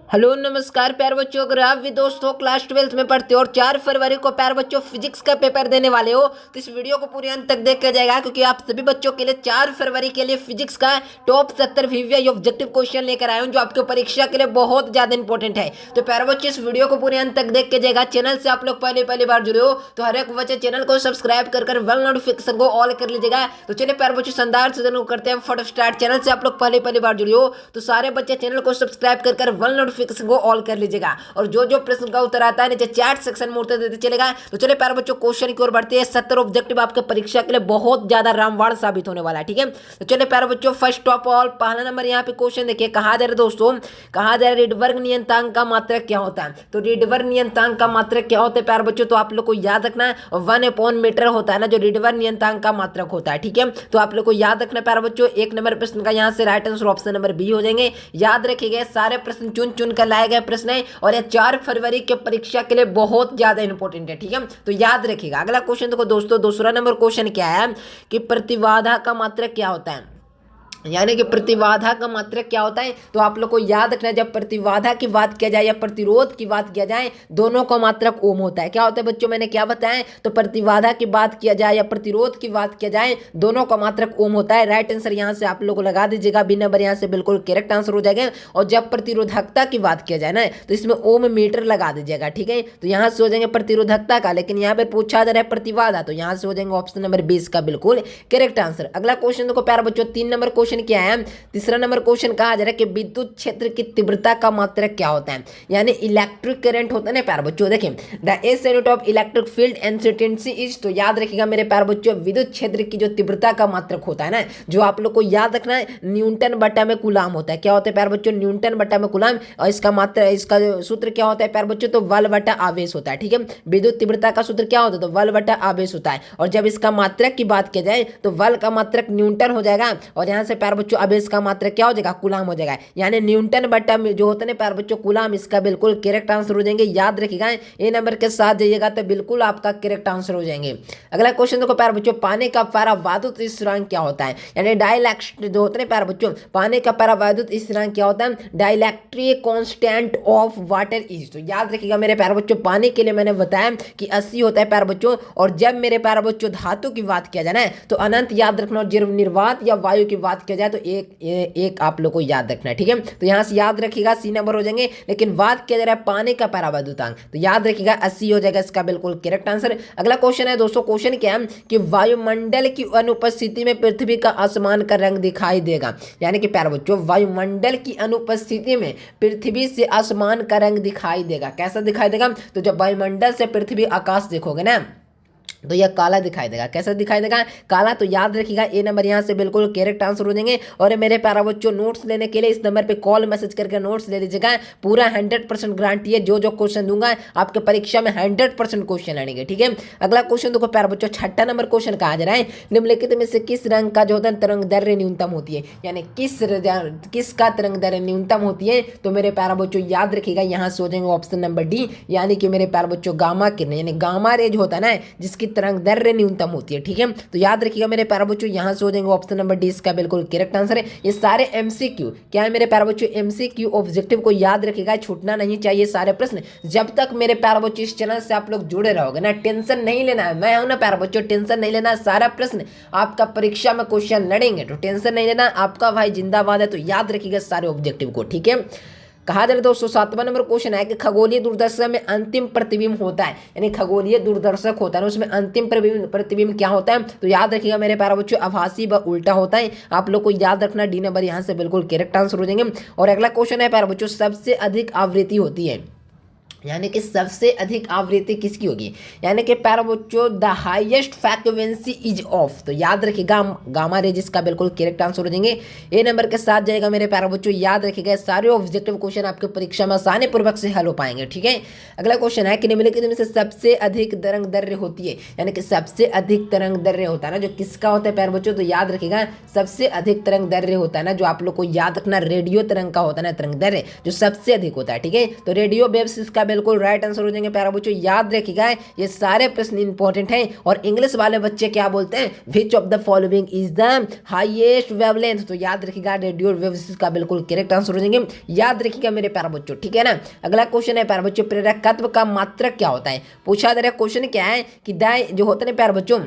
Hello नमस्कार प्यारे बच्चों। अगर आप भी दोस्तों क्लास 12th में पढ़ते हो और 4 फरवरी को प्यारे बच्चों फिजिक्स का पेपर देने वाले हो तो इस वीडियो को पूरे अंत तक देखा जाएगा, क्योंकि आप सभी बच्चों के लिए 4 फरवरी के लिए फिजिक्स का टॉप 70 वीवीआई ऑब्जेक्टिव क्वेश्चन लेकर आए हूं, जो आपके परीक्षा के लिए बहुत ज्यादा इंपॉर्टेंट है। तो प्यारे बच्चों इस वीडियो को पूरे अंत तक देख के जाएगा। चैनल से आप लोग पहली बार जुड़े हो तो हर एक बच्चे चैनल को सब्सक्राइब कर वेल नोटिफिकेशन को ऑल कर लीजिएगा। तो चलिए प्यारे बच्चों शानदार से करते हैं फटाफट स्टार्ट। चैनल से आप लोग पहली बार जुड़े हो तो सारे बच्चे चैनल को सब्सक्राइब कर वेल नोटिफिकेशन को ऑल कर लीजिएगा, और जो जो प्रश्न का उत्तर आता है नीचे चैट सेक्शन में उत्तर देते चलेगा। तो चलिए प्यारे बच्चों क्वेश्चन की ओर बढ़ते हैं। 70 ऑब्जेक्टिव आपके परीक्षा के लिए बहुत ज्यादा रामबाण साबित होने वाला है, ठीक है। तो चलिए प्यारे बच्चों फर्स्ट ऑफ ऑल पहला नंबर यहाँ पे क्वेश्चन देखिए, कहा जा रहा है दोस्तों, कहा जा रहा है रिडबर्ग नियतांक का मात्रक क्या होता है। तो रिडबर्ग नियतांक का मात्रक क्या होता है प्यारे बच्चों, तो आप लोग को याद रखना है 1/मीटर होता है ना, जो रिडबर्ग नियतांक का मात्रक होता है, ठीक है। तो आप लोग को याद रखना है प्यारे बच्चों। एक नंबर प्रश्न का यहाँ से right answer option number B हो जाएंगे। याद रखिएगा सारे प्रश्न चुन कर लाए गए प्रश्न है, और ये 4 फरवरी के परीक्षा के लिए बहुत ज्यादा इंपॉर्टेंट है, ठीक है। तो याद रखिएगा। अगला क्वेश्चन देखो दोस्तों, दूसरा नंबर क्वेश्चन क्या है कि प्रतिबाधा का मात्रक क्या होता है, यानी कि प्रतिबाधा का मात्रक क्या होता है। तो आप लोग को याद रखना है जब प्रतिबाधा की बात किया जाए या प्रतिरोध की बात किया जाए, दोनों का मात्रक ओम होता है। क्या होता है बच्चों, मैंने क्या बताया, तो प्रतिबाधा की बात किया जाए या प्रतिरोध की बात किया जाए, दोनों का मात्रक ओम होता है। राइट आंसर यहाँ से आप लोग को लगा दीजिएगा, बी नंबर यहाँ से बिल्कुल करेक्ट आंसर हो जाएगा। और जब प्रतिरोधकता की बात किया जाए ना तो इसमें ओम मीटर लगा दीजिएगा, ठीक है। तो यहाँ से हो जाएंगे प्रतिरोधकता का, लेकिन यहाँ पे पूछा जा रहा है प्रतिबाधा, तो यहाँ से हो जाएंगे ऑप्शन नंबर 20 का बिल्कुल करेक्ट आंसर। अगला क्वेश्चन देखो प्यारे बच्चों, 3 नंबर क्वेश्चन क्या है, तीसरा नंबर क्वेश्चन कहा जा रहा है कि विद्युत क्षेत्र की तीव्रता का मात्रक क्या होता है, यानी इलेक्ट्रिक करंट होता है ना प्यारे बच्चों। देखिए the S unit of electric field energy is, तो याद रखिएगा मेरे प्यारे बच्चों विद्युत क्षेत्र की जो तीव्रता का मात्रक होता है ना, जो आप लोग को याद रखना है न्यूटन बटा में कूलाम होता है। क्या होता है प्यारे बच्चों, न्यूटन बटा में कूलाम, और इसका मात्रा इसका सूत्र क्या होता है प्यारे बच्चों, तो बल बटा आवेश होता है, ठीक है। विद्युत तीव्रता का सूत्र क्या होता है, तो बल बटा आवेश होता है। और जब इसका मात्रक की बात की जाए तो बल का मात्रक न्यूटन हो जाएगा, और यहाँ से प्यारे बच्चों आवेश का मात्रक क्या हो जाएगा, कूलाम हो जाएगा। यानी न्यूटन बटा में जो होता है ना प्यारे बच्चों कूलाम, इसका बिल्कुल करेक्ट आंसर हो जाएंगे। याद रखिएगा ए नंबर के साथ जाइएगा तो बिल्कुल आपका करेक्ट आंसर हो जाएंगे। अगला क्वेश्चन देखो प्यारे बच्चों, पानी का परावैद्युत स्थिरांक क्या होता है, यानी डाइलेक्ट्रिक जो होता है प्यारे बच्चों, पानी का परावैद्युत स्थिरांक क्या होता है, dielectric constant of water is. तो याद रखिएगा मेरे प्यारे बच्चों, पानी के लिए मैंने बताया कि 80 होता है प्यारे बच्चों, और जब मेरे प्यारे बच्चों धातु की बात किया जाए ना तो अनंत याद रखना, और जब निर्वात या वायु की बात किया जाए तो एक आप लोग को याद रखना है, ठीक है। तो यहां से याद रखिएगा सी नंबर हो जाएंगे, लेकिन बात किया जा रहा है पानी का परावैद्युतांक, तो याद रखिएगा 80 हो जाएगा इसका बिल्कुल करेक्ट आंसर। अगला क्वेश्चन है दोस्तों, क्वेश्चन क्या है कि वायुमंडल की अनुपस्थिति में पृथ्वी का आसमान का रंग दिखाई देगा, यानी कि प्यारे बच्चों वायुमंडल की अनुपस्थिति में पृथ्वी से आसमान का रंग दिखाई देगा। कैसा दिखाई देगा, तो जब वायुमंडल से पृथ्वी आकाश देखोगे ना तो यह काला दिखाई देगा। कैसा दिखाई देगा, काला। तो याद रखिएगा ए नंबर यहाँ से बिल्कुल करेक्ट आंसर हो जाएंगे। और मेरे प्यारे बच्चों नोट्स लेने के लिए इस नंबर पे कॉल मैसेज करके नोट्स ले लीजिएगा। पूरा 100% गारंटी है, जो जो क्वेश्चन दूंगा आपके परीक्षा में 100% क्वेश्चन आएंगे, ठीक है। अगला क्वेश्चन देखो प्यारे बच्चों, छठा नंबर क्वेश्चन कहा जा रहा है निम्नलिखित में से किस रंग का जो होता है तरंग दैर्घ्य न्यूनतम होती है, यानी किसका तरंग दैर्घ्य न्यूनतम होती है। तो मेरे प्यारे बच्चों याद रखिएगा यहाँ से हो जाएंगे ऑप्शन नंबर डी, यानी कि मेरे प्यारे बच्चों गामा किरण, यानी गामा रेज होता है ना जिसकी तरंग दैर्घ्य न्यूनतम होती है, ठीक है। तो याद रखिएगा मेरे प्यारे बच्चों यहाँ से हो जाएंगे ऑप्शन नंबर डी इसका बिल्कुल करेक्ट आंसर है। ये सारे एमसीक्यू क्या है मेरे प्यारे बच्चों, एमसीक्यू ऑब्जेक्टिव को याद रखिएगा, छूटना नहीं चाहिए सारे प्रश्न। जब तक मेरे प्यारे बच्चों इस चैनल से आप लोग जुड़े रहोगे ना, टेंशन नहीं लेना है, मैं हूं ना प्यारे बच्चों, टेंशन नहीं लेना। सारा प्रश्न आपका परीक्षा में क्वेश्चन लड़ेंगे, तो टेंशन नहीं लेना, आपका भाई जिंदाबाद है। तो याद रखिएगा सारे ऑब्जेक्टिव को, ठीक है। कहा जा रहा है दोस्तों 7वां नंबर क्वेश्चन है कि खगोलीय दूरदर्शक में अंतिम प्रतिबिंब होता है, यानी खगोलीय दूरदर्शक होता है उसमें अंतिम प्रतिबिंब क्या होता है। तो याद रखिएगा मेरे प्यारे बच्चों आभासी व उल्टा होता है। आप लोग को याद रखना, डी नंबर यहाँ से बिल्कुल करेक्ट आंसर हो जाएंगे। और अगला क्वेश्चन है प्यारे बच्चों, सबसे अधिक आवृत्ति होती है, यानी कि सबसे अधिक आवृत्ति किसकी होगी, यानी कि प्यारे बच्चों the highest frequency is of. तो याद रखिएगा गामा रेज इसका बिल्कुल करेक्ट आंसर हो जाएंगे। ए नंबर के साथ जाएगा मेरे प्यारे बच्चों। याद रखिएगा सारे ऑब्जेक्टिव क्वेश्चन आपके परीक्षा में आसानी पूर्वक से हल हो पाएंगे, ठीक है। अगला क्वेश्चन है कि निम्नलिखित में से सबसे अधिक तरंग दैर्घ्य होती है, यानी कि सबसे अधिक तरंग दैर्घ्य होता है ना जो किसका होता है प्यारे बच्चों। तो याद रखिएगा सबसे अधिक तरंग दैर्घ्य होता है ना, जो आप लोग को याद रखना रेडियो तरंग का होता है ना तरंग दैर्घ्य, जो सबसे अधिक होता है, ठीक है। तो रेडियो वेव्स इसका बिल्कुल राइट आंसर हो जाएंगे प्यारे बच्चों। याद रखिएगा ये सारे प्रश्न इंपॉर्टेंट हैं। और इंग्लिश वाले बच्चे क्या बोलते हैं, which of the following is the highest wavelength, तो याद रखिएगा रेडियो वेव्स का बिल्कुल करेक्ट आंसर हो जाएंगे। याद रखिएगा मेरे प्यारे बच्चों, ठीक है ना। अगला क्वेश्चन है प्यारे बच्चों, प्रेरकत्व का मात्रक क्या होता है। पूछा जा रहा है क्वेश्चन क्या है कि जो होता है प्यारे बच्चों,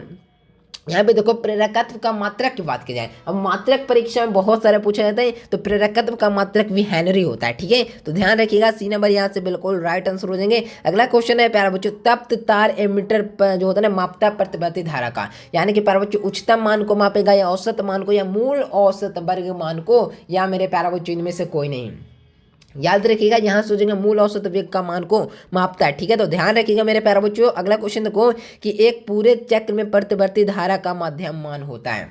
यहाँ पे देखो प्रेरकत्व का मात्रक की बात की जाए। अब मात्रक परीक्षा में बहुत सारे पूछे जाते हैं, तो प्रेरकत्व का मात्रक भी हेनरी होता है, ठीक है। तो ध्यान रखिएगा सी नंबर यहाँ से बिल्कुल राइट आंसर हो जाएंगे। अगला क्वेश्चन है प्यारे बच्चों, तप्त तार एमीटर जो होता है ना मापता प्रतिवर्ती धारा का, यानी कि प्यारे बच्चों उच्चतम मान को मापेगा या औसत मान को या मूल औसत वर्ग मान को, या मेरे प्यारे बच्चों इनमें से कोई नहीं। याद रखिएगा यहाँ से हो जाएगा मूल औसत वेग का मान को मापता है, ठीक है। तो ध्यान रखिएगा मेरे प्यारे बच्चों। अगला क्वेश्चन देखो कि एक पूरे चक्र में प्रतिवर्ती धारा का माध्यम मान होता है,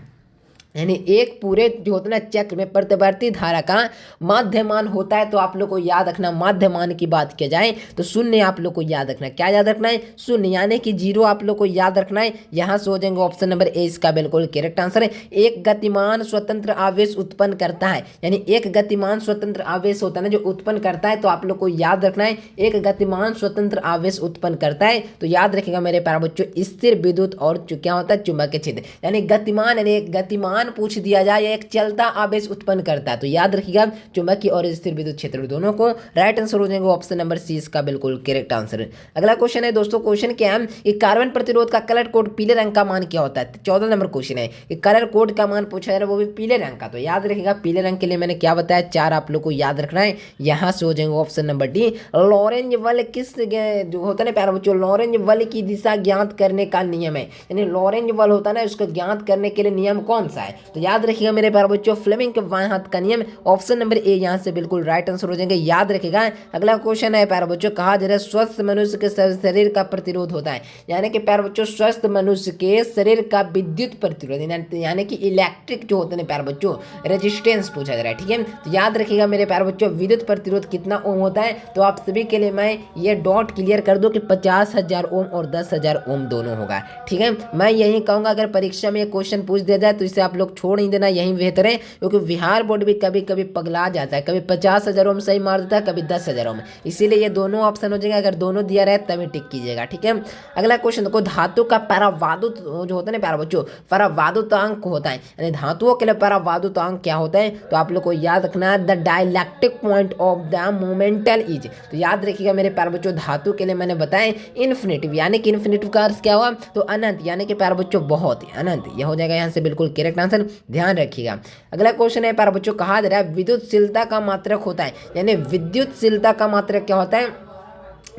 यानी एक पूरे जो होता है ना चक्र में प्रतिवर्ती धारा का माध्यमान होता है। तो आप लोग को याद रखना, माध्यमान की बात किया जाए तो शून्य आप लोग को याद रखना, क्या याद रखना है, शून्य, यानी कि जीरो आप लोग को याद रखना है। यहाँ से हो जाएंगे ऑप्शन नंबर ए इसका बिल्कुल करेक्ट आंसर है। एक गतिमान स्वतंत्र आवेश उत्पन्न करता है, यानी एक गतिमान स्वतंत्र आवेश होता है ना जो उत्पन्न करता है, तो आप लोग को याद रखना है एक गतिमान स्वतंत्र आवेश उत्पन्न करता है। तो याद रखिएगा मेरे प्यारे बच्चों, स्थिर विद्युत और क्या होता है चुंबकीय क्षेत्र, यानी गतिमान, यानी एक गतिमान पूछ दिया जाए या एक चलता आवेश उत्पन्न करता है, तो याद रखिएगा चुंबकीय और स्थिर विद्युत क्षेत्र दोनों को राइट आंसर हो जाएंगे ऑप्शन नंबर सी इसका बिल्कुल करेक्ट आंसर। अगला क्वेश्चन है दोस्तों, क्वेश्चन क्या है कि कार्बन प्रतिरोध का कलर कोड पीले रंग का मान क्या होता है। 14 नंबर क्वेश्चन है कि कलर कोड का मान पूछा जा रहा है वो भी पीले रंग का। तो याद रखिएगा पीले रंग के लिए मैंने क्या बताया, 4 आप लोग को याद रखना है। यहाँ से हो जाएंगे ऑप्शन नंबर डी। लॉरेंज वल किस जो होता है ना प्यारे बच्चों, लॉरेंज वल की दिशा ज्ञात करने का नियम है, यानी लॉरेंज वल होता है ना उसको ज्ञात करने के लिए नियम कौन सा है। तो याद रखिएगा मेरे प्यारे बच्चों फ्लेमिंग के बाएं हाथ का नियम, ऑप्शन नंबर ए यहाँ से बिल्कुल राइट आंसर हो जाएंगे। याद रखिएगा अगला क्वेश्चन है प्यारे बच्चों, कहा जा रहा है स्वस्थ मनुष्य के शरीर का प्रतिरोध होता है, यानी कि प्यारे बच्चों स्वस्थ मनुष्य के शरीर का विद्युत प्रतिरोध, यानी कि इलेक्ट्रिक जो होते हैं प्यारे बच्चों रेजिस्टेंस पूछा जा रहा है, ठीक है। तो याद रखिएगा मेरे प्यारे बच्चों विद्युत प्रतिरोध कितना ओम होता है। तो आप सभी के लिए मैं ये डॉट क्लियर कर दूं कि 50,000 ओम और 10,000 ओम दोनों होगा, ठीक है। मैं यही कहूँगा अगर परीक्षा में क्वेश्चन पूछ दिया जाए तो इसे आप लोग छोड़ नहीं देना, यही बेहतर है, क्योंकि बिहार बोर्ड भी कभी कभी पगला जाता है, कभी 50,000 ओम सही मार देता है, कभी 10,000 ओम, इसीलिए ये दोनों ऑप्शन हो जाएगा। अगर दोनों दिया रहे तभी टिक कीजिएगा, ठीक है। अगला क्वेश्चन देखो, धातु का परावादुत जो होता है ना प्यारे बच्चों, परावादुतांक होता है, यानी धातुओं के लिए परावादुतांक क्या होता है। तो आप लोग को याद रखना है the dielectric point of the momental is. तो याद रखिएगा मेरे प्यारे बच्चों धातु के लिए मैंने बताया इन्फिनिटिव, यानी कि इन्फिनिटिव का अर्थ क्या हुआ, तो अनंत, यानी कि प्यारे बच्चों बहुत अनंत, यह हो जाएगा यहाँ से बिल्कुल करेक्ट आंसर, ध्यान रखिएगा। अगला क्वेश्चन है प्यारे बच्चों, कहा जा रहा है विद्युतशीलता का मात्रक होता है, यानी विद्युतशीलता का मात्रक क्या होता है।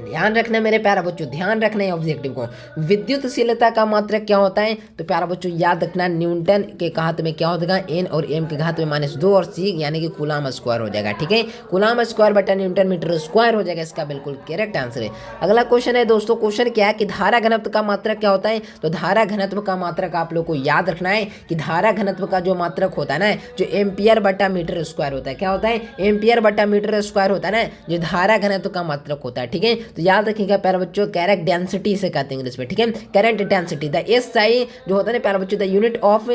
ध्यान रखना मेरे प्यारे बच्चों, ध्यान रखना है ऑब्जेक्टिव को, विद्युतशीलता का मात्रक क्या होता है। तो प्यारे बच्चों याद रखना न्यूटन के घात में क्या होगा, एन और एम के घात में -2 और सी यानी कि कूलाम स्क्वायर हो जाएगा, ठीक है। कूलाम स्क्वायर बटा न्यूटन मीटर स्क्वायर हो जाएगा, इसका बिल्कुल करेक्ट आंसर है। अगला क्वेश्चन है दोस्तों, क्वेश्चन क्या है कि धारा घनत्व का मात्रक क्या होता है। तो धारा घनत्व का मात्रक आप लोग को याद रखना है कि धारा घनत्व का जो मात्रक होता है ना, जो एम्पियर बटा मीटर स्क्वायर होता है, क्या होता है, एम्पियर बटा मीटर स्क्वायर होता है ना, जो धारा घनत्व का मात्रक होता है, ठीक है। तो याद रखिएगा प्यारे बच्चों करंट डेंसिटी से कहते हैं इंग्लिश में, ठीक है, करंट डेंसिटी, द एसआई जो होता है ना प्यारे बच्चों the unit of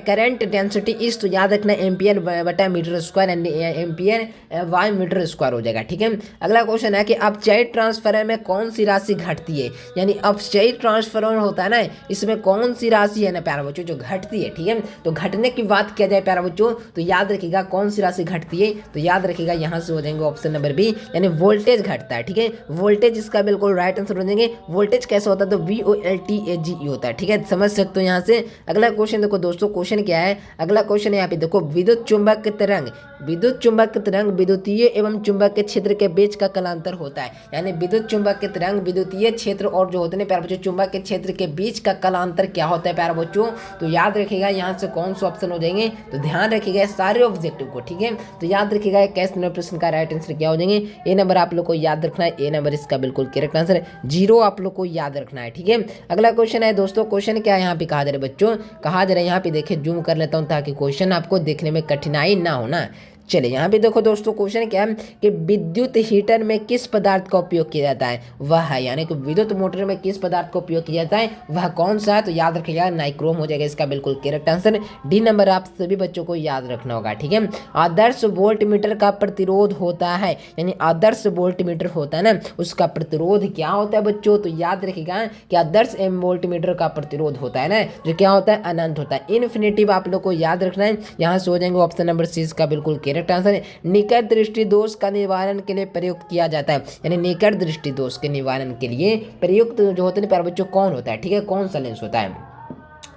current density is, तो याद रखना एम्पियर बटा metre square and ampere by metre square हो जाएगा, ठीक है। अगला क्वेश्चन है कि अपचयी ट्रांसफर में कौन सी राशि घटती है, यानी अपचयी ट्रांसफर होता है ना, इसमें कौन सी राशि है ना प्यारे बच्चों जो घटती है, ठीक है। तो घटने की बात किया जाए प्यारे बच्चों तो याद रखिएगा कौन सी राशि घटती है। तो याद रखिएगा यहाँ से हो जाएंगे ऑप्शन नंबर बी, यानी वोल्टेज घटता है, ठीक है। वोल्टेज इसका बिल्कुल राइट आंसर हो जाएंगे। वोल्टेज कैसे होता है, तो VOLTAGE होता है, ठीक है, समझ सकते हो यहाँ से। अगला क्वेश्चन देखो दोस्तों, क्वेश्चन क्या है, अगला क्वेश्चन यहाँ पे देखो, विद्युत चुंबक तरंग, विद्युत चुंबक तरंग विद्युतीय एवं चुंबकीय क्षेत्र के बीच का कलांतर होता है, यानी विद्युत चुंबक तरंग विद्युतीय क्षेत्र और जो होते हैं प्यारे बच्चों चुंबकीय क्षेत्र के बीच का कलांतर क्या होता है प्यारे बच्चों। तो याद रखिएगा यहाँ से कौन सा ऑप्शन हो जाएंगे, तो ध्यान रखिएगा सारे ऑब्जेक्टिव को, ठीक है। तो याद रखिएगा कैसे नंबर प्रश्न का राइट आंसर क्या हो जाएंगे, ए नंबर आप लोग को याद रखना है, ए नंबर इसका बिल्कुल करेक्ट आंसर है, 0 आप लोग को याद रखना है, ठीक है। अगला क्वेश्चन है दोस्तों, क्वेश्चन क्या है यहाँ पे कहा जा रहा है बच्चों, कहा जा रहा है यहाँ पे देखिए जूम कर लेता हूँ ताकि क्वेश्चन आपको देखने में कठिनाई ना हो ना। चलिए यहाँ पे देखो दोस्तों क्वेश्चन क्या है कि विद्युत हीटर में किस पदार्थ का उपयोग किया जाता है, वह है, यानी कि विद्युत मोटर में किस पदार्थ का उपयोग किया जाता है वह कौन सा है, तो याद रखिएगा नाइक्रोम हो जाएगा इसका बिल्कुल करेक्ट आंसर। डी नंबर आप सभी बच्चों को याद रखना होगा, ठीक है। आदर्श वोल्ट मीटर का प्रतिरोध होता है, यानी आदर्श वोल्ट मीटर होता है ना, उसका प्रतिरोध क्या होता है बच्चों, तो याद रखिएगा कि आदर्श वोल्ट मीटर का प्रतिरोध होता है ना, जो क्या होता है अनंत होता है। इन्फिनिटिव आप लोग को याद रखना है, यहाँ से हो जाएंगे ऑप्शन नंबर सी इसका बिल्कुल करेक्ट आंसर है। निकट दृष्टि दोष का निवारण के लिए प्रयुक्त किया जाता है, यानी निकट दृष्टि दोष के निवारण के लिए प्रयुक्त जो होते हैं प्यारे बच्चों कौन होता है, ठीक है, कौन सा लेंस होता है,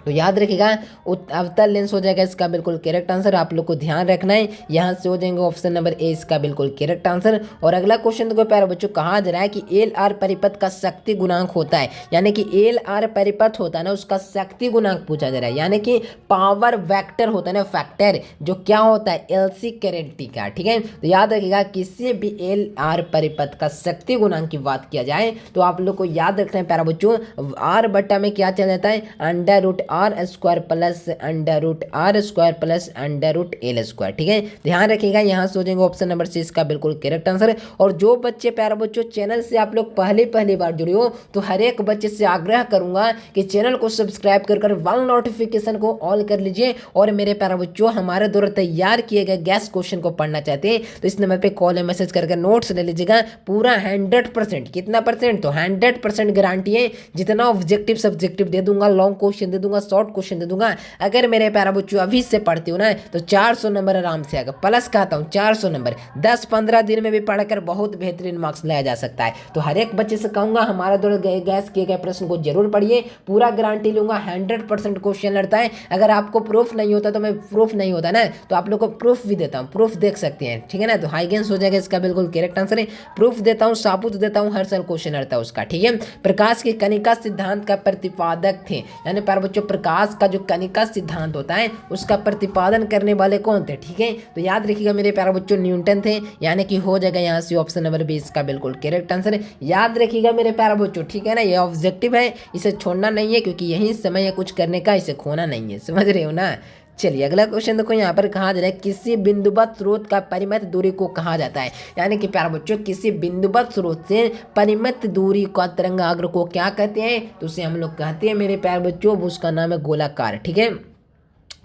तो याद रखिएगा अवतल लेंस हो जाएगा इसका बिल्कुल करेक्ट आंसर। आप लोग को ध्यान रखना है, यहाँ से हो जाएंगे ऑप्शन नंबर ए इसका बिल्कुल करेक्ट आंसर। और अगला क्वेश्चन देखो प्यारे बच्चों, कहा जा रहा है कि एल आर परिपथ का शक्ति गुणांक होता है, यानी कि एल आर परिपथ होता है ना उसका शक्ति गुणांक पूछा जा रहा है, यानी कि पावर वेक्टर होता है ना फैक्टर, जो क्या होता है एलसी करेंटी का, ठीक है। तो याद रखिएगा किसी भी एल आर परिपथ का शक्ति गुणांक की बात किया जाए तो आप लोग को याद रखना है प्यारे बच्चों, आर बटा में क्या चल जाता है under root R square plus under root R square plus under root L square, ठीक है। ध्यान रखिएगा यहाँ से हो जाएंगे ऑप्शन नंबर सी इसका बिल्कुल करेक्ट आंसर। और जो बच्चे प्यारे बच्चों चैनल से आप लोग पहली बार जुड़े हो तो हर एक बच्चे से आग्रह करूंगा कि चैनल को सब्सक्राइब कर वाल नोटिफिकेशन को ऑल कर लीजिए। और मेरे प्यारे बच्चों हमारे द्वारा तैयार किए गए गैस क्वेश्चन को पढ़ना चाहते हैं तो इस नंबर पर कॉल या मैसेज करके नोट्स ले लीजिएगा। पूरा 100%, कितना परसेंट, तो 100% गारंटी है, जितना ऑब्जेक्टिव सब्जेक्टिव दे दूंगा, लॉन्ग क्वेश्चन दे दूंगा, शॉर्ट क्वेश्चन दे दूंगा। अगर मेरे प्यारा बच्चों अभी से पढ़ते हो ना तो 400 नंबर आराम से आएगा, प्लस कहता हूँ 400 नंबर 10-15 दिन में भी पढ़कर बहुत बेहतरीन मार्क्स लाया जा सकता है। तो हर एक बच्चे से कहूंगा हमारे द्वारा गैस किए गए प्रश्न को जरूर पढ़िए, पूरा गारंटी लूंगा 100% क्वेश्चन लड़ता है। अगर आपको प्रूफ नहीं होता तो मैं प्रूफ नहीं होता ना तो आप लोग को प्रूफ भी देता हूँ, प्रूफ देख सकते हैं, ठीक है ना। तो हाइगेंस हो जाएगा इसका बिल्कुल करेक्ट आंसर है। प्रूफ देता हूँ, साबुत देता हूँ, हर साल क्वेश्चन लड़ता है उसका, ठीक है। प्रकाश की कनिका सिद्धांत का प्रतिपादक थे, यानी प्यारे बच्चों प्रकाश का जो कनिका सिद्धांत होता है उसका प्रतिपादन करने वाले कौन थे, ठीक है। तो याद रखिएगा मेरे प्यारे बच्चों न्यूटन थे, यानी कि हो जाएगा यहाँ से ऑप्शन नंबर 20 का बिल्कुल करेक्ट आंसर। याद रखिएगा मेरे प्यारे बच्चों, ठीक है ना, ये ऑब्जेक्टिव है, इसे छोड़ना नहीं है क्योंकि यही समय है कुछ करने का, इसे खोना नहीं है, समझ रहे हो ना। चलिए अगला क्वेश्चन देखो, यहाँ पर कहा जा रहा है किसी बिंदुवत स्रोत का परिमित दूरी को कहा जाता है, यानी कि प्यारे बच्चों किसी बिंदुवत स्रोत से परिमित दूरी का तरंगाग्र को क्या कहते हैं, तो उसे हम लोग कहते हैं मेरे प्यारे बच्चों, उसका नाम है गोलाकार, ठीक है,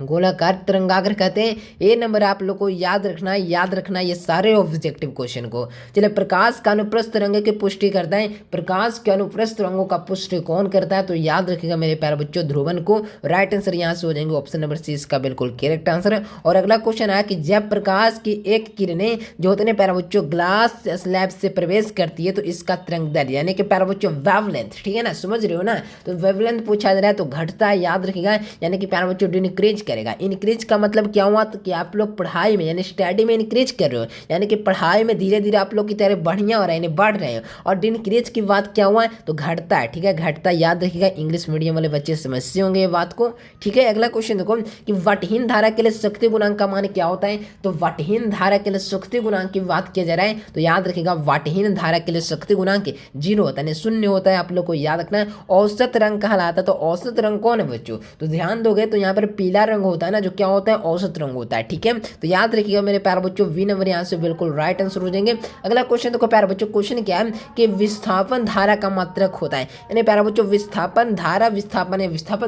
गोलाकार तरंगाग्र कहते हैं। ए नंबर आप लोग को याद रखना है, याद रखना है ये सारे ऑब्जेक्टिव क्वेश्चन को। चलिए प्रकाश का अनुप्रस्थ तरंग की पुष्टि करता है, प्रकाश के अनुप्रस्थ तरंगों का पुष्टि कौन करता है, तो याद रखिएगा मेरे प्यारे बच्चों ध्रुवन को। राइट आंसर यहाँ से हो जाएंगे ऑप्शन नंबर सी इसका बिल्कुल करेक्ट आंसर है। और अगला क्वेश्चन है कि जब प्रकाश की एक किरणें जो होते हैं प्यारे बच्चों ग्लास स्लैब से प्रवेश करती है तो इसका तरंग दैर्घ्य यानी कि प्यारे बच्चों वेवलेंथ, ठीक है ना, समझ रहे हो ना। तो वेवलेंथ पूछा जा रहा है तो घटता है, याद रखिएगा, यानी कि प्यारे बच्चों डिक्रीज करेगा। इंक्रीज का मतलब क्या हुआ, तो कि आप लोग पढ़ाई में यानी स्टडी में इंक्रीज कर रहे हो, यानी कि पढ़ाई में धीरे धीरे आप लोग की तरह बढ़िया हो रहे हैं, बढ़ रहे हो। और डिक्रीज की बात क्या हुआ है, तो घटता है, ठीक है, घटता। याद रखिएगा इंग्लिश मीडियम वाले बच्चे समझते होंगे ये बात को, ठीक है। अगला क्वेश्चन देखो कि वटहीन धारा के लिए शक्ति गुणांक का मान क्या होता है, तो वटहीन धारा के लिए शक्ति गुणांक की बात किया जा रहा है तो याद रखिएगा वटहीन धारा के लिए शक्ति गुणांक 0 होता है, शून्य होता है, आप लोग को याद रखना है। औसत रंग कहलाता है, तो औसत रंग कौन है बच्चों, तो ध्यान दोगे तो यहाँ पर पीला रंग होता है ना, जो क्या होता है औसत रंग होता है, ठीक है। तो याद रखिएगा मेरे प्यारे बच्चों वी नंबर यहाँ से बिल्कुल राइट आंसर हो जाएंगे। अगला क्वेश्चन देखो प्यारे बच्चों, क्वेश्चन क्या है कि विस्थापन धारा का मात्रक होता है, यानी प्यारे बच्चों विस्थापन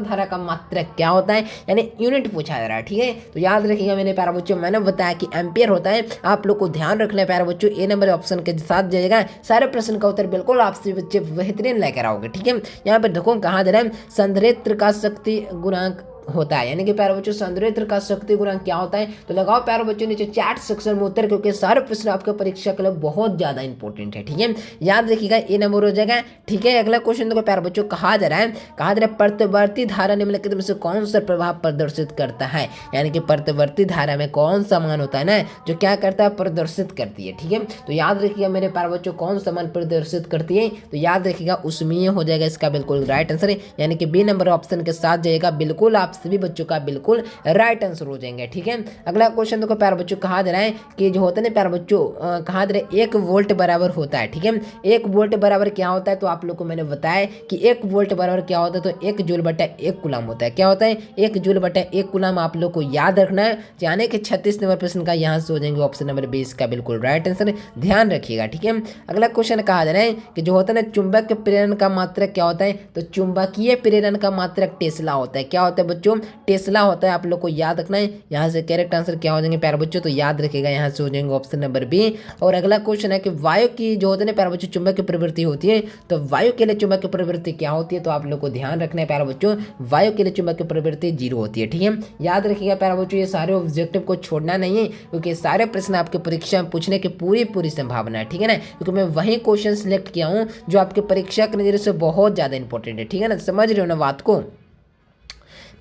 धारा का मात्रक क्या होता है, यानी यूनिट पूछा जा रहा है, ठीक है। तो याद रखिएगा मेरे प्यारे बच्चों, मैंने बताया कि एम्पियर होता है, आप लोग को ध्यान रखना है प्यारे बच्चों। ए नंबर ऑप्शन के साथ जाएगा, सारे प्रश्न का उत्तर बिल्कुल आपसे बच्चे बेहतरीन लेकर आओगे, ठीक है। यहाँ पर देखो कहा जा रहा है संधारित्र का शक्ति गुणांक होता है, यानी कि प्यारे बच्चों संधारित्र का शक्ति गुणांक क्या होता है, तो लगाओ प्यारे बच्चों नीचे चैट सेक्शन में उत्तर, क्योंकि सारे प्रश्न आपके परीक्षा के लिए बहुत ज्यादा इंपॉर्टेंट है, ठीक है। याद रखिएगा ए नंबर हो जाएगा, ठीक है। अगला क्वेश्चन देखो प्यारे बच्चों, कहा जा रहा है प्रतिवर्ती धारा निम्नलिखित में से कौन सा प्रभाव प्रदर्शित करता है, यानी कि प्रतिवर्ती धारा में कौन सा मान होता है ना जो क्या करता है प्रदर्शित करती है, ठीक है। तो याद रखिएगा मेरे प्यारे बच्चों कौन सा मान प्रदर्शित करती है, तो याद रखिएगा उष्मीय हो जाएगा इसका बिल्कुल राइट आंसर है, यानी कि बी नंबर ऑप्शन के साथ जाएगा, बिल्कुल आप आप सभी बच्चों का बिल्कुल राइट आंसर हो जाएंगे। ठीक है, अगला क्वेश्चन देखो प्यारे बच्चों, कहा जा रहा है कि जो होता है ना प्यारे बच्चों, कहा जा रहा है 1 वोल्ट बराबर होता है। ठीक है, 1 वोल्ट बराबर क्या होता है, तो आप लोग को मैंने बताया कि 1 वोल्ट बराबर क्या होता है, तो 1 जूल बटा 1 कूलम होता है। क्या होता है, 1 जूल बटा 1 कूलम। आप लोग को याद रखना है, यानी कि 36 नंबर प्रश्न का यहाँ से हो जाएंगे ऑप्शन नंबर 20 का बिल्कुल राइट आंसर, ध्यान रखिएगा। ठीक है, अगला क्वेश्चन कहा जा रहा है कि जो होता है ना चुंबक प्रेरण का मात्रक क्या होता है, तो चुंबकीय प्रेरण का मात्रक टेस्ला होता है। क्या होता है बच्चों, टेस्ला होता है। आप लोग को याद रखना है, यहाँ से करेक्ट आंसर क्या हो जाएंगे प्यारे बच्चों, तो याद रखिएगा यहाँ से हो जाएंगे ऑप्शन नंबर बी। और अगला क्वेश्चन है कि वायु की जो होते हैं प्यारे बच्चों चुंबक की प्रवृत्ति होती है, तो वायु के लिए चुंबक की प्रवृत्ति क्या होती है, तो आप लोग को ध्यान रखना है प्यारे बच्चों, वायु के लिए चुंबक की प्रवृत्ति 0 होती है। ठीक है, याद रखिएगा प्यारे बच्चों, ये सारे ऑब्जेक्टिव को छोड़ना नहीं है, क्योंकि सारे प्रश्न आपके परीक्षा में पूछने की पूरी संभावना है। ठीक है ना, क्योंकि मैं वही क्वेश्चन सिलेक्ट किया हूँ जो आपके परीक्षा के नजरिए से बहुत ज्यादा इंपॉर्टेंट है। ठीक है ना, समझ रहे हो ना बात को।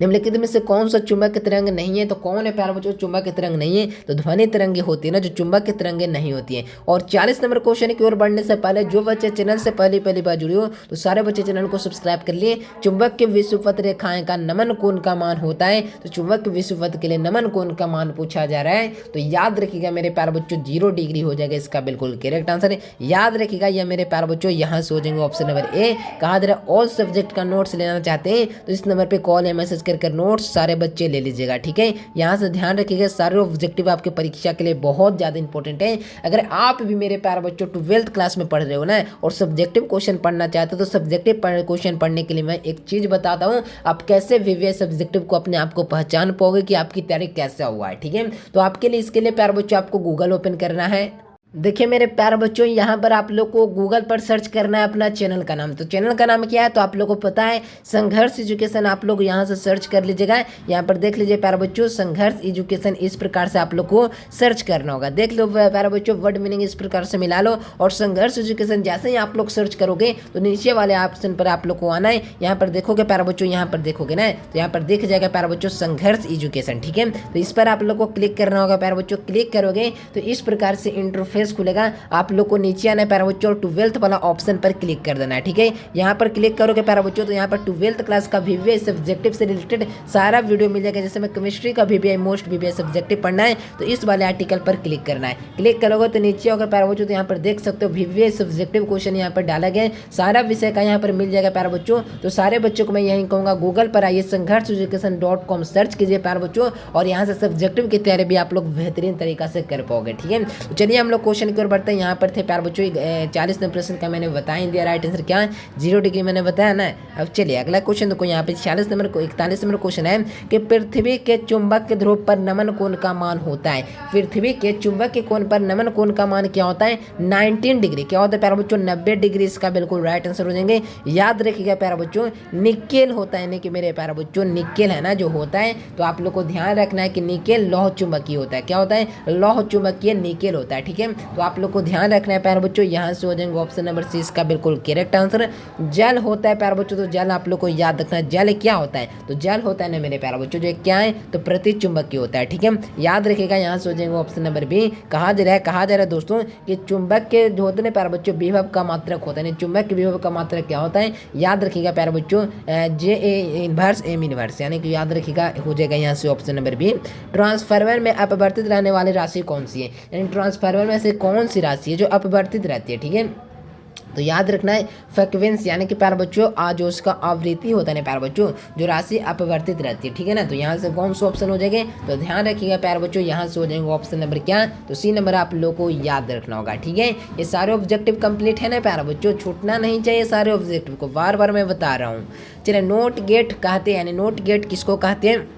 निम्नलिखित में से कौन सा चुंबक की तरंग नहीं है, तो कौन है प्यारे बच्चों चुंबक की तरंग नहीं है, तो ध्वनि तरंगे होती है ना, जो चुंबक की तरंगे नहीं होती है। और 40 नंबर क्वेश्चन की ओर बढ़ने से पहले जो बच्चे चैनल से पहली बार जुड़े हो, तो सारे बच्चे चैनल को सब्सक्राइब कर लिए। चुंबक के विषुवत रेखाएं का नमन कोण का मान होता है, तो चुंबक के विषुवत के लिए नमन कोण का मान पूछा जा रहा है, तो याद रखिएगा मेरे प्यारे बच्चों 0 डिग्री हो जाएगा इसका बिल्कुल करेक्ट आंसर है। याद रखिएगा यह मेरे प्यारे बच्चों यहाँ से हो जाएंगे ऑप्शन नंबर ए। कहा जा रहा है ऑल सब्जेक्ट का नोट्स लेना चाहते हैं, तो इस नंबर पर कॉल या मैसेज कर नोट्स सारे बच्चे ले लीजिएगा। ठीक है, यहाँ से ध्यान रखिएगा सारे ऑब्जेक्टिव आपके परीक्षा के लिए बहुत ज्यादा इंपॉर्टेंट है। अगर आप भी मेरे प्यारे बच्चों 12th क्लास में पढ़ रहे हो ना और सब्जेक्टिव क्वेश्चन पढ़ना चाहते हो, तो सब्जेक्टिव क्वेश्चन पढ़ने के लिए मैं एक चीज बताता हूँ, आप कैसे वीवीएस सब्जेक्टिव को अपने आप को पहचान पाओगे कि आपकी तैयारी कैसा हुआ है। ठीक है, तो आपके लिए इसके लिए प्यारे बच्चों आपको गूगल ओपन करना है। देखिए मेरे प्यारे बच्चों, यहाँ पर आप लोग को गूगल पर सर्च करना है अपना चैनल का नाम। तो चैनल का नाम क्या है, तो आप लोग को पता है संघर्ष एजुकेशन। आप लोग यहाँ से सर्च कर लीजिएगा। यहाँ पर देख लीजिए प्यारे बच्चों, संघर्ष एजुकेशन, इस प्रकार से आप लोग को सर्च करना होगा। देख लो प्यारे बच्चों, वर्ड मीनिंग इस प्रकार से मिला लो और संघर्ष एजुकेशन जैसे ही आप लोग सर्च करोगे तो नीचे वाले ऑप्शन पर आप लोग को आना है। यहाँ पर देखोगे प्यारे बच्चों, यहाँ पर देखोगे ना, तो यहाँ पर दिख जाएगा प्यारे बच्चों संघर्ष एजुकेशन। ठीक है, तो इस पर आप लोग को क्लिक करना होगा प्यारे बच्चों। क्लिक करोगे तो इस प्रकार से इंटरफेस खुलेगा। आप लोग को नीचे आना है प्यारे बच्चों, 12th वाला ऑप्शन पर क्लिक कर देना है। ठीक है, यहाँ पर क्लिक करोगे प्यारे बच्चों तो यहाँ पर 12th क्लास का वीवीआई सब्जेक्टिव से रिलेटेड सारा वीडियो मिल जाएगा। जैसे मैं केमिस्ट्री का वीवीआई मोस्ट वीवीआई सब्जेक्टिव पढ़ना है, तो इस वाले आर्टिकल पर क्लिक करना है। क्लिक करोगे तो नीचे होकर प्यारे बच्चों, तो यहाँ पर देख सकते हो वीवीआई सब्जेक्टिव क्वेश्चन यहाँ पर डाला गया है, सारा विषय का यहाँ पर मिल जाएगा प्यारे बच्चों। तो सारे बच्चों को मैं यही कहूँगा, गूगल पर आइए, संघर्षeducation.com सर्च कीजिए प्यारे बच्चों, और यहाँ से सब्जेक्टिव की तैयारी भी आप लोग बेहतरीन तरीका से कर पाओगे। ठीक है, तो चलिए हम लोग क्वेश्चन की ओर बढ़ते हैं। यहाँ पर थे प्यारे बच्चों 40 नंबर प्रश्न का मैंने बता दिया राइट आंसर क्या, 0 डिग्री मैंने बताया ना। अब चलिए अगला क्वेश्चन देखो, यहाँ पे 41 नंबर क्वेश्चन है कि पृथ्वी के चुंबक के ध्रुव पर नमन कोण का मान होता है। पृथ्वी के चुंबक के कोण पर नमन कोण का मान क्या होता है, 19 डिग्री। क्या होता है प्यारे बच्चों, 90 डिग्री इसका बिल्कुल राइट आंसर हो जाएंगे। याद रखिएगा प्यारे बच्चों, निकेल होता है, कि मेरे प्यारे बच्चों निकेल है ना जो होता है, तो आप लोग को ध्यान रखना है कि निकेल लौह चुंबकीय होता है। क्या होता है, लौह चुंबकीय निकेल होता है। ठीक है, तो आप लोग को ध्यान रखना है प्यारे बच्चों, यहाँ से हो जाएंगे ऑप्शन नंबर सी इसका बिल्कुल करेक्ट आंसर। जल होता है प्यारे बच्चों, तो जल आप लोग को याद रखना है, जल क्या होता है, तो जल होता है ना मेरे प्यारे बच्चों, जो क्या है, तो प्रति चुंबकीय होता है। ठीक है, याद रखिएगा, यहाँ से हो जाएंगे ऑप्शन नंबर बी। कहा जा रहा है दोस्तों कि चुंबक के जो होते हैं प्यारे बच्चों विभव का मात्रक होता है। चुंबक के विभव का मात्रक क्या होता है, याद रखिएगा प्यारे बच्चों, जे ए इनवर्स एम इनवर्स, यानी कि याद रखिएगा हो जाएगा यहाँ से ऑप्शन नंबर बी। ट्रांसफार्मर में अपवर्तित रहने वाली राशि कौन सी है, यानी ट्रांसफार्मर में से कौन सी राशि है जो अपवर्तित रहती है। ठीक है, तो याद रखना है फ्रीक्वेंसी, यानी कि प्यारे बच्चों आज जो उसका आवृत्ति होता है ना प्यारे बच्चों, जो राशि अपवर्तित रहती है। ठीक है ना, तो यहाँ से कौन सा ऑप्शन हो जाएंगे, तो ध्यान रखिएगा प्यारे बच्चों, यहाँ से हो जाएंगे ऑप्शन नंबर क्या, तो सी नंबर आप लोगों को याद रखना होगा। ठीक है, ये सारे ऑब्जेक्टिव कंप्लीट है ना प्यारे बच्चों, छूटना नहीं चाहिए सारे ऑब्जेक्टिव को, बार बार मैं बता रहा हूँ। चलिए नोट गेट कहते हैं, यानी नोट गेट किसको कहते हैं,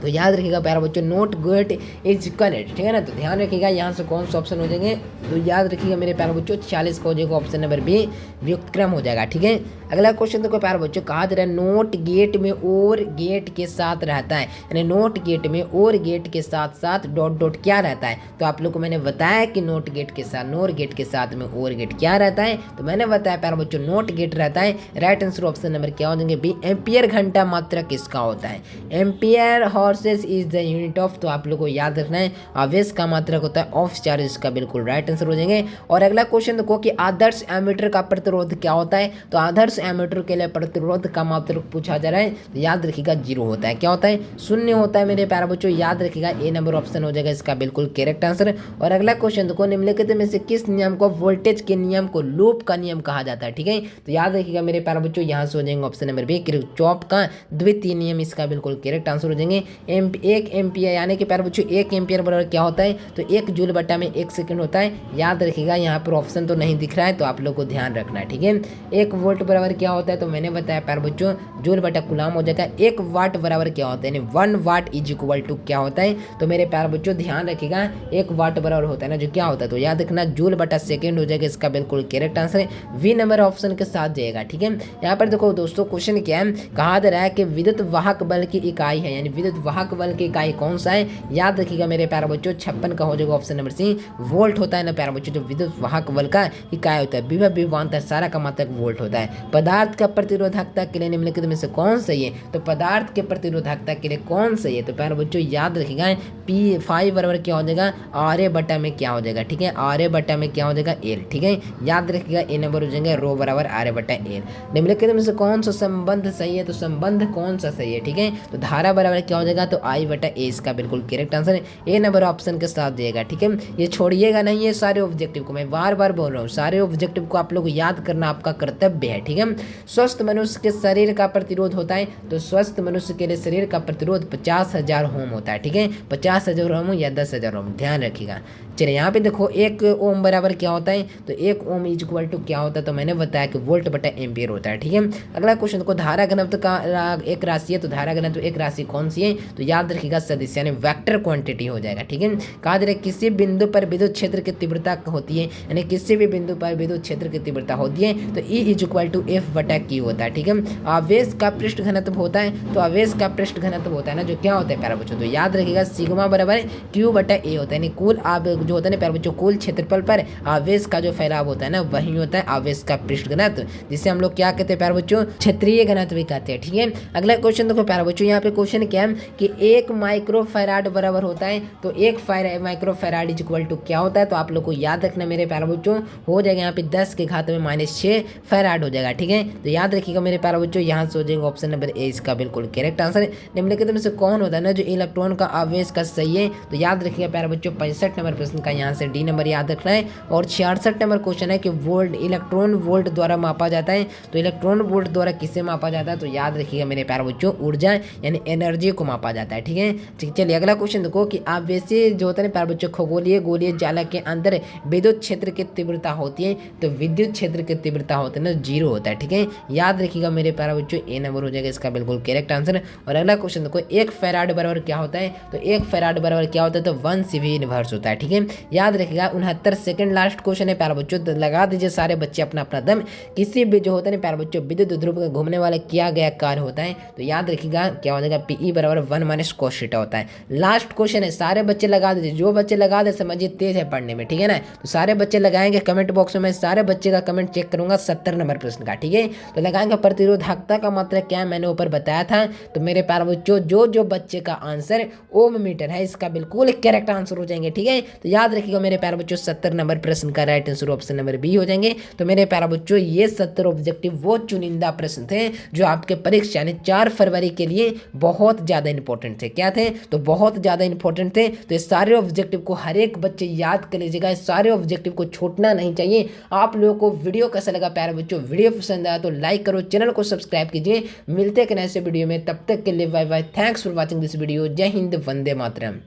तो याद रखिएगा प्यारे बच्चों, नोट गेट इज करेक्ट। ठीक है ना, तो ध्यान रखिएगा यहाँ से कौन सा ऑप्शन हो जाएंगे, तो याद रखिएगा मेरे प्यारे बच्चों 40 का हो जाएगा ऑप्शन नंबर बी, व्युत्क्रम हो जाएगा। ठीक है, अगला क्वेश्चन देखो प्यारे बच्चों, कहा जा रहा है नोट गेट में और गेट के साथ रहता है, यानी नोट गेट में और गेट के साथ साथ डॉट डॉट क्या रहता है, तो आप लोग को मैंने बताया कि नोट गेट के साथ, नोर गेट के साथ में और गेट क्या रहता है, तो मैंने बताया प्यारे बच्चों नोट गेट रहता है। राइट आंसर ऑप्शन नंबर क्या हो जाएंगे बी, एम्पियर घंटा मात्रक किसका होता है, एम्पियर और forces is the unit of, तो आप लोग को याद रखना है आवेश का मात्रक होता है ऑफ चार्ज, इसका बिल्कुल राइट आंसर हो जाएंगे। और अगला क्वेश्चन देखो कि आदर्श एमीटर का प्रतिरोध क्या होता है, तो आदर्श एमीटर के लिए प्रतिरोध का मात्रक पूछा जा रहा है, तो याद रखिएगा 0 होता है। क्या होता है? 0 होता है मेरे प्यारे बच्चों, याद रखिएगा ए नंबर ऑप्शन हो जाएगा इसका बिल्कुल करेक्ट आंसर। और अगला क्वेश्चन देखो निम्नलिखित में से किस नियम को वोल्टेज के नियम को लूप का नियम कहा जाता है, ठीक है। तो याद रखिएगा मेरे प्यारे बच्चों, यहाँ से हो जाएंगे ऑप्शन नंबर बी किरचॉफ का द्वितीय नियम, इसका बिल्कुल करेक्ट आंसर हो जाएंगे। 1 एम्पियर यानी कि प्यारे बच्चों 1 एम्पियर बराबर क्या होता है, तो 1 जूल बटा में 1 सेकंड होता है। याद रखिएगा यहाँ पर ऑप्शन तो नहीं दिख रहा है, तो आप लोग को ध्यान रखना है, ठीक है। 1 वोल्ट बराबर क्या होता है, तो मैंने बताया प्यारे बच्चों जूल बटा कुलाम हो जाएगा। 1 वाट बराबर क्या होता है, यानी 1 वाट इज इक्वल टू क्या होता है, तो मेरे प्यारे बच्चों ध्यान रखिएगा 1 वाट बराबर होता है ना, जो क्या होता है, तो याद रखना जूल बटा सेकंड हो जाएगा, इसका बिल्कुल करेक्ट आंसर है, वी नंबर ऑप्शन के साथ जाएगा, ठीक है। यहाँ पर देखो दोस्तों क्वेश्चन क्या है, कहा जा रहा है कि विद्युत वाहक बल की इकाई है, यानी विद्युत वाहक बल की इकाई कौन सा है, याद रखिएगा मेरे प्यारे बच्चों 56 का हो जाएगा ऑप्शन नंबर सी, वोल्ट होता है ना प्यारे बच्चों, जो विद्युत वाहक बल का इकाई होता है, विभव विभवांतर सारा का मात्रक वोल्ट होता है। पदार्थ का प्रतिरोधकता के लिए निम्नलिखित में से कौन सही है, तो पदार्थ के प्रतिरोधकता के लिए कौन सही है, तो प्यारे बच्चों याद रखिएगा P5 बराबर क्या हो जाएगा RA बटा में क्या हो जाएगा, ठीक है, RA बटा में क्या हो जाएगा L, ठीक है। याद रखिएगा ए नंबर हो जाएंगे रो बराबर RA बटा L। निम्नलिखित में से कौन सा संबंध सही है, तो संबंध कौन सा सही है, ठीक है, तो धारा बराबर क्या हो जाएगा, तो I बटा A, इसका बिल्कुल करेक्ट आंसर है, ए नंबर ऑप्शन के साथ देगा, ठीक है। ये छोड़िएगा नहीं, ये सारे ऑब्जेक्टिव को मैं बार बार बोल रहा हूँ, सारे ऑब्जेक्टिव को आप लोग याद करना आपका कर्तव्य है, ठीक है। स्वस्थ मनुष्य के शरीर का प्रतिरोध होता है, तो स्वस्थ मनुष्य के लिए शरीर का प्रतिरोध 50,000 ओम होता है, ठीक है, 50,000 ओम या 10,000 ओम, ध्यान रखिएगा। चलिए यहाँ पे देखो 1 ओम बराबर क्या होता है, तो 1 ओम इज इक्वल टू क्या होता है, तो मैंने बताया कि वोल्ट बटा एम्पियर होता है, ठीक है। अगला क्वेश्चन को धारा घनत्व का एक राशि है, तो धारा घनत्व एक राशि कौन सी है, तो याद रखिएगा सदिश यानी वेक्टर क्वांटिटी हो जाएगा, ठीक है। कहा जा रहा है किसी बिंदु पर विद्युत क्षेत्र की तीव्रता होती है, यानी किसी भी बिंदु पर विद्युत क्षेत्र की तीव्रता होती है, तो E is equal to F बटा Q होता है, ठीक है। आवेश का पृष्ठ घनत्व होता है, तो आवेश का पृष्ठ घनत्व होता है ना, जो क्या होता है प्यारे बच्चों, तो याद रखिएगा सिग्मा बराबर Q बटा A होता है, यानी कुल जो होता है ना प्यारे बच्चों कुल क्षेत्रफल पर आवेश का जो फैलाव होता है ना, वही होता है आवेश का पृष्ठ घनत्व, जिसे हम लोग क्या कहते हैं प्यारे बच्चों, क्षेत्रीय घनत्व भी कहते हैं, ठीक है। अगला क्वेश्चन देखो प्यारे बच्चों, यहाँ पे क्वेश्चन क्या है कि 1 माइक्रोफैराड बराबर होता है, तो 1 माइक्रोफैराड इज इक्वल टू क्या होता है, तो आप लोग को याद रखना मेरे प्यारे बच्चों हो जाएगा यहाँ पे 10 के घात में -6 फैराड हो जाएगा, ठीक है। तो याद रखिएगा मेरे प्यारे बच्चों, यहाँ से हो जाएगा ऑप्शन नंबर ए, इसका बिल्कुल करेक्ट आंसर है। निम्नलिखित में से कौन होता है ना जो इलेक्ट्रॉन का आवेश का सही है, तो याद रखिएगा प्यारे बच्चों 65 नंबर प्रश्न का यहाँ से डी नंबर याद रखना है। और 66 नंबर क्वेश्चन है कि वोल्ट इलेक्ट्रॉन वोल्ट द्वारा मापा जाता है, तो इलेक्ट्रॉन वोल्ट द्वारा किसे मापा जाता है, तो याद रखिएगा मेरे प्यारे बच्चों ऊर्जा यानी एनर्जी को मापा जाता है, ठीक है। चलिए अगला क्वेश्चन देखो कि आवेशीय जो होता है ना प्यारे बच्चों खगोलीय गोलीय जालक के अंदर विद्युत क्षेत्र की तीव्रता होती है, तो विद्युत क्षेत्र की तीव्रता होता है ना 0 होता है, ठीक है। याद रखिएगा मेरे प्यारे बच्चों ए नंबर हो जाएगा इसका बिल्कुल करेक्ट आंसर। और अगला क्वेश्चन देखो 1 फैराड बराबर क्या होता है, तो 1 फैराड बराबर क्या होता है, तो 1 CV इनवर्स होता है, ठीक है। याद रखिएगा 69 सेकंड लास्ट क्वेश्चन है प्यारे बच्चों, लगा दीजिए सारे बच्चे अपना अपना दम। किसी भी जो होता है ना प्यारे बच्चों विद्युत ध्रुव का घूमने वाला किया गया कार्य होता है, तो याद रखिएगा क्या हो जाएगा PE बराबर 1 - cos थीटा होता है। लास्ट क्वेश्चन है, सारे बच्चे लगा दीजिए, जो बच्चे लगा दे समझिए तेज है पढ़ने में, ठीक है ना। तो सारे बच्चे लगाएंगे कमेंट बॉक्स में, मैं सारे बच्चे का कमेंट चेक करूंगा 70 नंबर प्रश्न का, ठीक है। तो लगाएंगे प्रतिरोधकता का मात्रक क्या मैंने ऊपर बताया था, तो मेरे प्यारे बच्चों जो बच्चे का आंसर ओम मीटर है इसका बिल्कुल करेक्ट आंसर हो जाएंगे, ठीक है। तो याद रखिएगा मेरे प्यारे बच्चों 70 नंबर प्रश्न का right answer option number B हो जाएंगे। तो मेरे प्यारे बच्चों ये 70 ऑब्जेक्टिव वो चुनिंदा प्रश्न थे जो आपके परीक्षा यानी 4 फरवरी के लिए बहुत ज्यादा इंपॉर्टेंट थे। क्या थे, तो बहुत ज्यादा इंपॉर्टेंट थे। तो इस सारे ऑब्जेक्टिव को हर एक बच्चे याद कर लीजिएगा, इस सारे ऑब्जेक्टिव को छोड़ना नहीं चाहिए। आप लोगों को वीडियो कैसा लगा प्यारे बच्चों, वीडियो पसंद आया तो लाइक करो, चैनल को सब्सक्राइब कीजिए। मिलते हैं एक नए से वीडियो में, तब तक के लिए bye bye, thanks for watching this video. जय हिंद, वंदे मातरम।